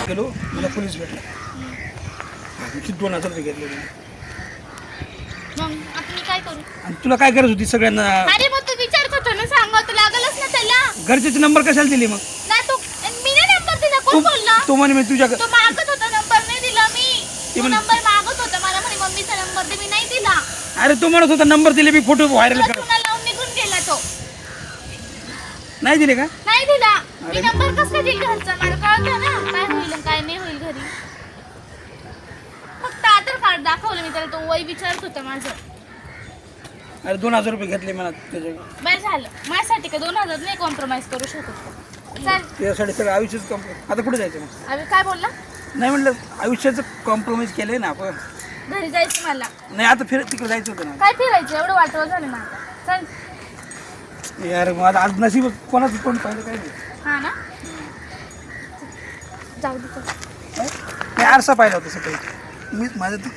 गेलो, मला पोलीस भेटला. किती 2,000 रुपये घेतले. मग आपण काय करू? आणि तुला काय करत होती सगळ्यांना? अरे मग तू विचारत होता ना, सांगावं लागलच ना त्याला. घरच्याचे नंबर कशाला दिले मग? ना तू मी नाही नंबर दिला. कोण बोलला? तो म्हणे मी तुझ्या तो मागत होता नंबर, नाही दिला मी. ते तो नंबर मागत होता मला, म्हणे मम्मीचा नंबर दे, मी नाही दिला. अरे तो म्हणत होता नंबर दिले, मी फोटो व्हायरल कर. तुला लावून निघून गेला तो. नाही दिले का? नाही दिला. मी नंबर कसं काय दिला घरचा? मला कळतं ना काय होईल आणि काय नाही होईल घरी. फक्त आधार कार्ड दाखवलं मी त्याला, तो वय विचारत होता माझं. अरे 2,000 रुपये घेतले मला त्याच्या. बरं झालं, माझ्यासाठी का 2,000 नाही कॉम्प्रोमाइज करू शकत. चल त्यासाठी सगळं आयुष्याचं कॉम्प्रोमाइज. आता कुठे जायचं मग? अरे काय बोलला? नाही म्हटलं आयुष्याचं कॉम्प्रोमाइज केलंय ना आपण. घरी जायचं मला. नाही आता तिकडे जायचं होतं ना. काय फिरायचं? एवढं वाटवं झालं ना आता. चल. यार मग आता आज नशीब कोणाचं तोंड पाहिलं काय नाही. हा ना, जाऊ दे चल. मी आरसा पाहिला होता सकाळी. मीच माझं ते